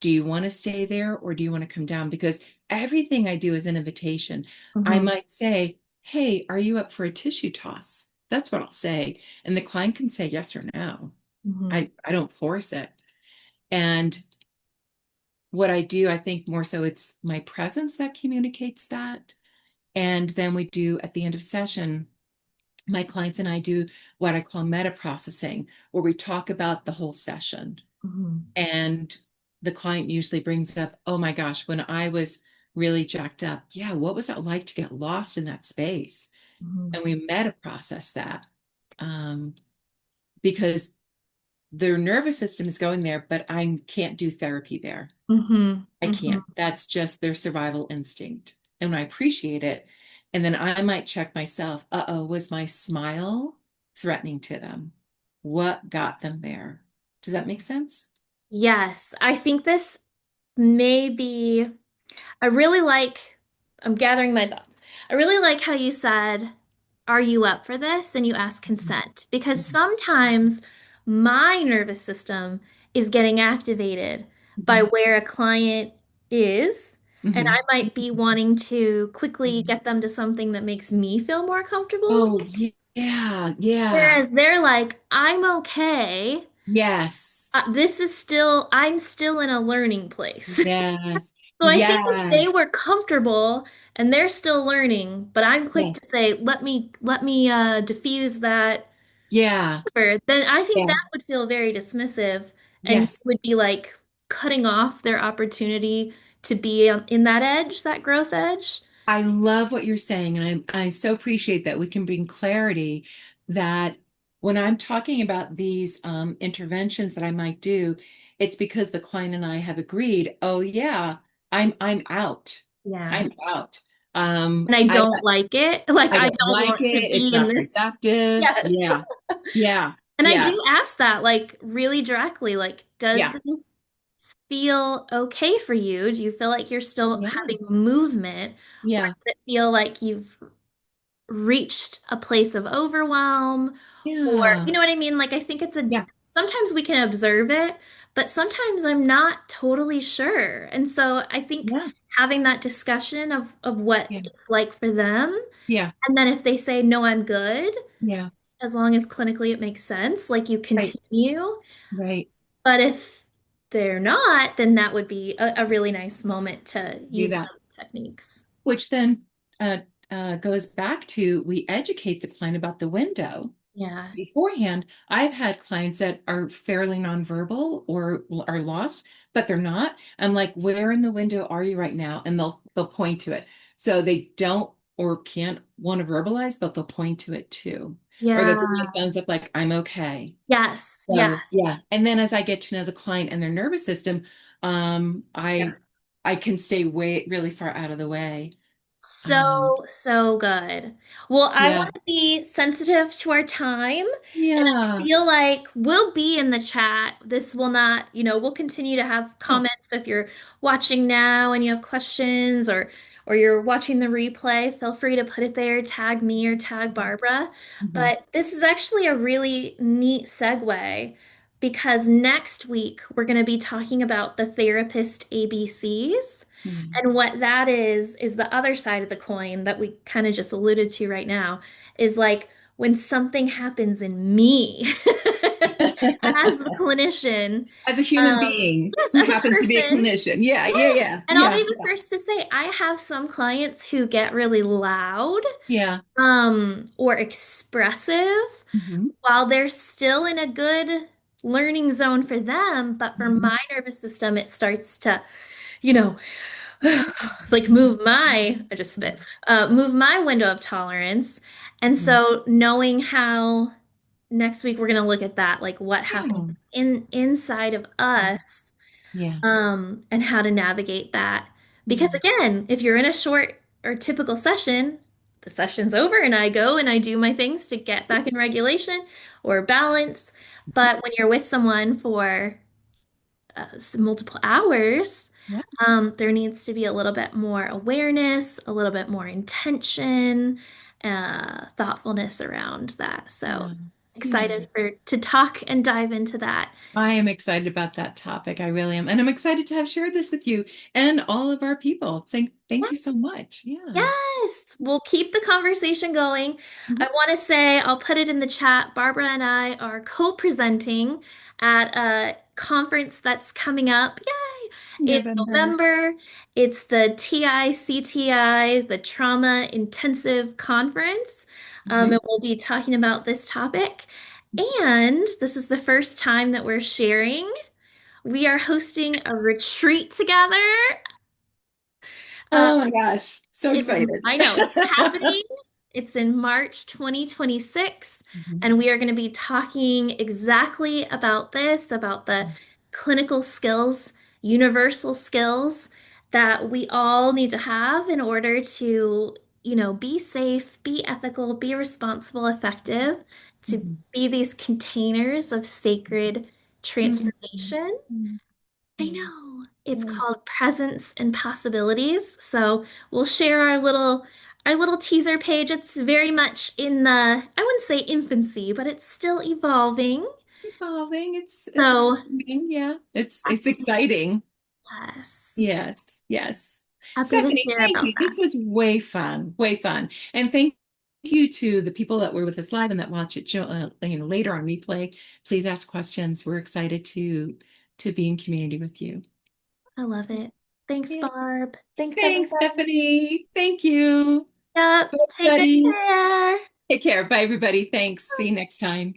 Do you want to stay there or do you want to come down? Because everything I do is an invitation. I Mhm. might say, hey, are you up for a tissue toss? That's what I'll say. And the client can say yes or no. Mhm. I don't force it. And what I do, I think more so it's my presence that communicates that. And then we do at the end of session, my clients and I do what I call meta processing, where we talk about the whole session. Mhm. And the client usually brings up, oh my gosh, when I was really jacked up, yeah, what was it like to get lost in that space? Mhm. And we meta process that um, because their nervous system is going there, but I can't do therapy there. Mhm. I Mhm. can't. That's just their survival instinct. And I appreciate it. And then I might check myself, uh-oh, was my smile threatening to them? What got them there? Does that make sense? Yes, I think this may be, I really like, I'm gathering my thoughts. I really like how you said, are you up for this? And you ask consent, because Mhm. sometimes my nervous system is getting activated by Mhm. where a client is, and Mhm. I might be wanting to quickly Mhm. get them to something that makes me feel more comfortable. Oh, yeah, yeah, Whereas they're like, I'm okay. yes, I'm still in a learning place. yes, So I think if they yes, were comfortable and they're still learning, but I'm quick yes, to say, let me diffuse that, yeah, effort," then I think yeah, that would feel very dismissive and yes. would be like cutting off their opportunity to be in that edge, that growth edge. I love what you're saying, and I so appreciate that we can bring clarity that when I'm talking about these interventions that I might do, it's because the client and I have agreed, oh yeah, I'm out. Yeah. I'm out. And I don't like it. Like I I don't don't like want to it. It's be in not this. productive. Yes. Yeah. Yeah. And I Yeah. do ask that like really directly, like, does Yeah. this feel okay for you? Do you feel like you're still Yeah. having movement, or Yeah. does it feel like you've reached a place of overwhelm? Or, Yeah. you know what I mean? Like, I think Yeah. sometimes we can observe it, but sometimes I'm not totally sure. And so I think Yeah. having that discussion of what Yeah. it's like for them, Yeah. and then if they say, no, I'm good, Yeah. as long as clinically it makes sense, like you Right. continue. Right. But if they're not, then that would be a really nice moment to Do use one that. of the techniques. Which then uh, goes back to we educate the client about the window. Yeah. Beforehand, I've had clients that are fairly nonverbal or are lost, but they're not. I'm like, where in the window are you right now? And they'll point to it. So they don't or can't want to verbalize, but they'll point to it too. Or they'll give me Yeah. a thumbs up like, I'm okay. Yes. So Yes. yeah. And then as I get to know the client and their nervous system, Yes. I can stay way really far out of the way. Um, So, so good. Well, I yeah. want to be sensitive to our time, and I Yeah. feel like we'll be in the chat. This will not, we'll continue to have Oh. comments if you're watching now and you have questions or you're watching the replay, feel free to put it there, tag me or tag Barbara. Mhm. But this is actually a really neat segue because next week we're going to be talking about the therapist ABCs. Mhm. And what that is the other side of the coin that we kind of just alluded to right now is like when something happens in me as the clinician, As a human being yes, who as a happens to be a person, clinician. Yeah, yeah, yes. yeah, And I'll yeah, be the first to say I have some clients who get really loud, yeah. or expressive Hmm. while they're still in a good learning zone for them, but for Hmm. my nervous system, it starts to, you know, like move my, I just spit, move my window of tolerance. And Hmm. so knowing how next week we're going to look at that, like what happens Yeah. inside of us, Yeah. and how to navigate that. Because Yeah. again, if you're in a short or typical session, the session's over and I go and I do my things to get back in regulation or balance. But when you're with someone for multiple hours, Yeah. there needs to be a little bit more awareness, a little bit more intention, thoughtfulness around that. So Yeah. Yeah. excited for to talk and dive into that. I am excited about that topic. I really am. And I'm excited to have shared this with you and all of our people. Saying thank you so much. Yeah. Yes, we'll keep the conversation going. I Mhm. want to say, I'll put it in the chat. Barbara and I are co-presenting at a conference that's coming up. Yay! In November. November. It's the TICTI, the Trauma Intensive Conference. And Mhm. we'll be talking about this topic. And this is the first time that we're sharing. We are hosting a retreat together. Uh, Oh my gosh. So excited. I know it's happening. It's in March 2026, Mhm. and we are going to be talking exactly about this, about the clinical skills, universal skills that we all need to have in order to, be safe, be ethical, be responsible, effective, to Mhm. be these containers of sacred Mhm. transformation. Mhm. I Yeah. know. It's Yeah. called Presence and Possibilities. So we'll share our little teaser page. It's very much in the, I wouldn't say infancy, but it's still evolving. It's evolving. It's So moving. Yeah. It's happy to, exciting. yes, Yes, yes. happy to Stephanie, share thank about you. This that. was way fun, way fun. And thank you to the people that were with us live and that watch it later on replay. Please ask questions. We're excited to be in community with you. I love it. Thanks, Yeah. Barb. Thanks, Thanks, everybody. Stephanie. Thank you. Yep. Bye, Take good everybody. care. Take care. Bye, everybody. Thanks. See you next time.